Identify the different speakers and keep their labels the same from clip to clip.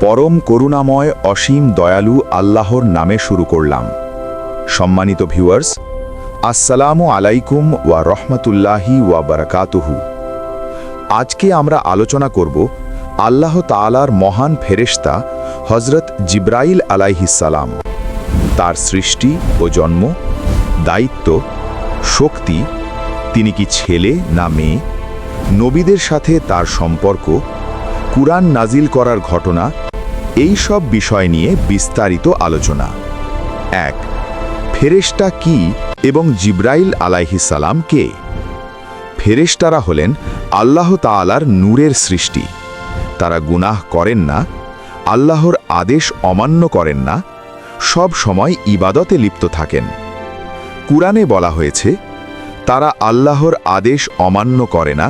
Speaker 1: পরম করুণাময় অসীম দয়ালু আল্লাহর নামে শুরু করলাম। সম্মানিত ভিউয়ার্স, আসসালামু আলাইকুম ওয়া রহমতুল্লাহি ওয়া বারাকাতুহু। আজকে আমরা আলোচনা করব আল্লাহ তাআলার মহান ফেরেশতা হযরত জিবরাইল আলাইহিসসালাম, তার সৃষ্টি ও জন্ম, দায়িত্ব, শক্তি, তিনি কি ছেলে না মেয়ে, নবীদের সাথে তার সম্পর্ক, কুরআন নাজিল করার ঘটনা, এই সব বিষয় নিয়ে বিস্তারিত আলোচনা। ১. ফেরেশতা কি এবং জিবরাইল আলাইহিসসালাম কে? ফেরেশতারা হলেন আল্লাহ তাআলার নূরের সৃষ্টি। তারা গুনাহ করেন না, আল্লাহর আদেশ অমান্য করেন না, সব সময় ইবাদতে লিপ্ত থাকেন। কুরআনে বলা হয়েছে, তারা আল্লাহর আদেশ অমান্য করে না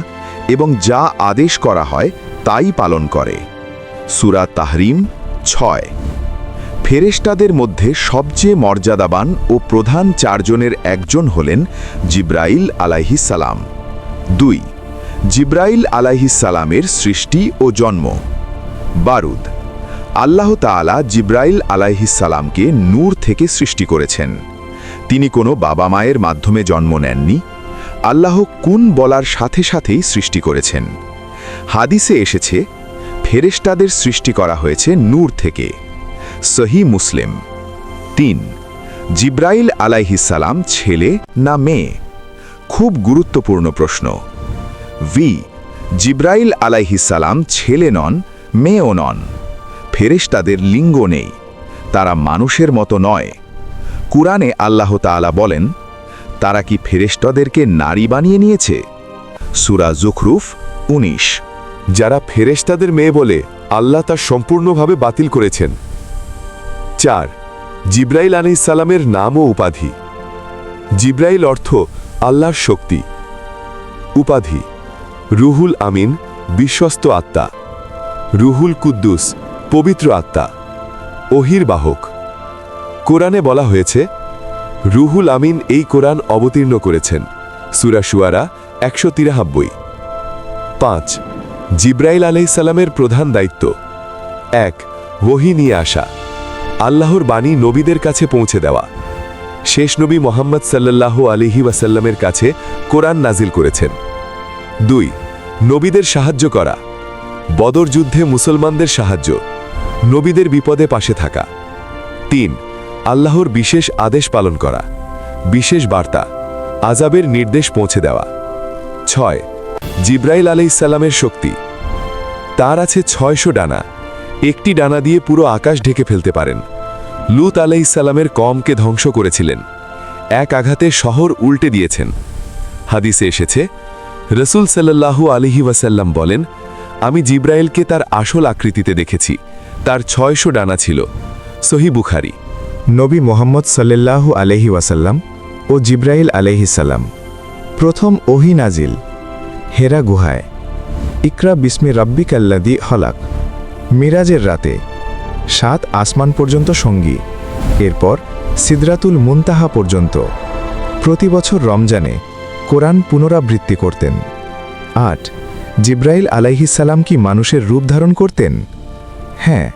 Speaker 1: এবং যা আদেশ করা হয় তাই পালন করে। সূরা তাহরিম ৬। ফেরেশতাদের মধ্যে সবচেয়ে মর্যাদাবান ও প্রধান চারজনের একজন হলেন জিবরাইল আলাইহিসসালাম। ২. জিবরাইল আলাইহিসসালামের সৃষ্টি ও জন্ম। বারুদ। আল্লাহ তাআলা জিবরাইল আলাইহিসসালামকে নূর থেকে সৃষ্টি করেছেন। তিনি কোনো বাবা মায়ের মাধ্যমে জন্ম নেননি। আল্লাহ কুন বলার সাথে সাথেই সৃষ্টি করেছেন। হাদিসে এসেছে, ফেরেশতাদের সৃষ্টি করা হয়েছে নূর থেকে। সহিহ মুসলিম। ৩. জিবরাইল আলাইহিসসালাম ছেলে না মেয়ে? খুব গুরুত্বপূর্ণ প্রশ্ন। জিবরাইল আলাইহিসসালাম ছেলে নন, মেয়েও নন। ফেরেশতাদের লিঙ্গ নেই, তারা মানুষের মতো নয়। কুরআনে আল্লাহ তাআলা বলেন, তারা কি ফেরেশতাদেরকে নারী বানিয়ে নিয়েছে? সূরা যুখরুফ ১৯।
Speaker 2: যারা ফেরেশতাদের মেয়ে বলে, আল্লাহ তা সম্পূর্ণভাবে বাতিল করেছেন। ৪. জিবরাইল আলাইহিসসালামের নাম ও উপাধি। জিবরাইল অর্থ আল্লাহর শক্তি। উপাধি: রুহুল আমিন, বিশ্বস্ত আত্মা। রুহুল কুদ্দুস, পবিত্র আত্মা। ওহির বাহক। কোরআনে বলা হয়েছে, রুহুল আমিন এই কোরআন অবতীর্ণ করেছেন। সূরা শুআরা ১৯৩। ৫. জিবরাইল আলাইহিসসালামের প্রধান দায়িত্ব। ১. ওহী নিয়ে আসা, আল্লাহর বাণী নবীদের কাছে পৌঁছে দেওয়া। শেষ নবী মুহাম্মদ সাল্লাল্লাহু আলাইহি ওয়াসাল্লামের কাছে কোরআন নাজিল করেছেন। ২. নবীদের সাহায্য করা, বদর যুদ্ধে মুসলমানদের সাহায্য, নবীদের বিপদে পাশে থাকা। ৩. আল্লাহর বিশেষ আদেশ পালন করা, বিশেষ বার্তা, আযাবের নির্দেশ পৌঁছে দেওয়া। ৬. জিবরাইল আলাইহিসসালামের শক্তি। তার আছে ৬০০ ডানা, একটি ডানা দিয়ে পুরো আকাশ ঢেকে ফেলতে পারেন। লূত আলাইহিসসালামের কওমকে ধ্বংস করেছিলেন, এক আঘাতে শহর উল্টে দিয়েছেন। হাদিসে এসেছে, রাসূল সাল্লাল্লাহু আলাইহি ওয়াসাল্লাম বলেন, আমি জিবরাইলকে তার আসল আকৃতিতে দেখেছি, তার ৬০০ ডানা ছিল। সহিহ বুখারী।
Speaker 3: নবী মুহাম্মদ সাল্লাল্লাহু আলাইহি ওয়াসাল্লাম ও জিবরাইল আলাইহিসসালাম। প্রথম ওহী নাজিল হেরা গুহায়। ইকরা বিস্মি রাব্বিকাল্লাযী খলাক। মিরাজের রাতে ৭ আসমান পর্যন্ত সঙ্গী, এরপর সিদরাতুল মুনতাহা পর্যন্ত। প্রতি বছর রমজানে কোরআন পুনরাবৃত্তি করতেন। ৮. জিবরাইল আলাইহিসসালাম কি মানুষের রূপ ধারণ করতেন? হ্যাঁ,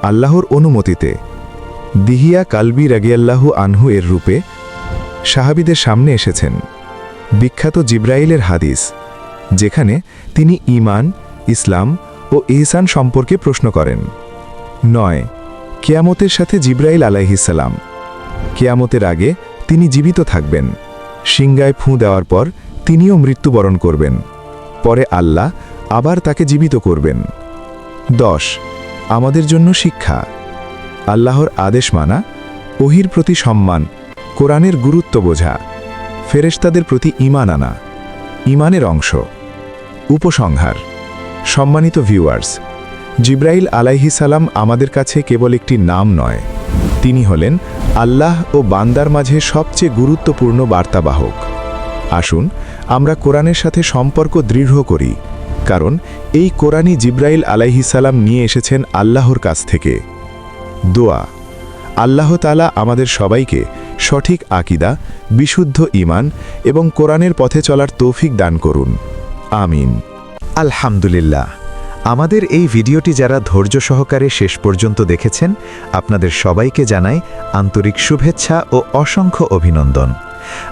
Speaker 3: আল্লাহর অনুমতিতে। দিহিয়া কালবি রাদিয়াল্লাহু আনহু এর রূপে সাহাবীদের সামনে এসেছেন। বিখ্যাত জিবরাইলের হাদিস, যেখানে তিনি ঈমান, ইসলাম ও ইহসান সম্পর্কে প্রশ্ন করেন। ৯. কিয়ামতের সাথে জিবরাইল আলাইহিসসালাম। কিয়ামতের আগে তিনি জীবিত থাকবেন। সিংগায় ফুঁ দেওয়ার পর তিনিও মৃত্যুবরণ করবেন। পরে আল্লাহ আবার তাকে জীবিত করবেন। ১০. আমাদের জন্য শিক্ষা। আল্লাহর আদেশ মানা, ওহীর প্রতি সম্মান, কোরআনের গুরুত্ব বোঝা, ফেরেশতাদের প্রতি ঈমান আনা, ঈমানের অংশ। উপসংহার। সম্মানিত ভিউয়ার্স, জিবরাইল আলাইহিসসালাম আমাদের কাছে কেবল একটি নাম নয়, তিনি হলেন আল্লাহ ও বান্দার মাঝে সবচেয়ে গুরুত্বপূর্ণ বার্তাবাহক। আসুন আমরা কোরআনের সাথে সম্পর্ক দৃঢ় করি, কারণ এই কোরআনই জিবরাইল আলাইহিসসালাম নিয়ে এসেছেন আল্লাহর কাছ থেকে। দোয়া: আল্লাহ তাআলা আমাদের সবাইকে সঠিক আকীদা, বিশুদ্ধ ঈমান এবং কোরআনের পথে চলার তৌফিক দান করুন। আমিন।
Speaker 1: আলহামদুলিল্লাহ,
Speaker 3: আমাদের এই ভিডিওটি যারা ধৈর্য সহকারে শেষ পর্যন্ত দেখেছেন আপনাদের সবাইকে জানাই আন্তরিক শুভেচ্ছা ও অসংখ্য অভিনন্দন।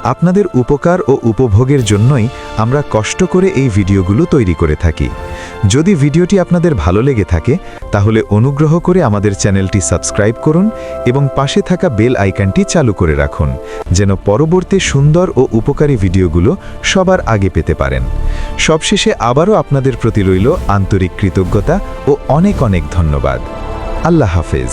Speaker 3: আপনাদের উপকার ও উপভোগের জন্যই আমরা কষ্ট করে এই ভিডিওগুলো তৈরি করে থাকি। যদি ভিডিওটি আপনাদের ভালো লেগে থাকে তাহলে অনুগ্রহ করে আমাদের চ্যানেলটি সাবস্ক্রাইব করুন এবং পাশে থাকা বেল আইকনটি চালু করে রাখুন যেন পরবর্তী সুন্দর ও উপকারী ভিডিওগুলো সবার আগে পেতে পারেন। সবশেষে আবারও আপনাদের প্রতি রইল আন্তরিক কৃতজ্ঞতা ও অনেক অনেক ধন্যবাদ। আল্লাহ হাফেজ।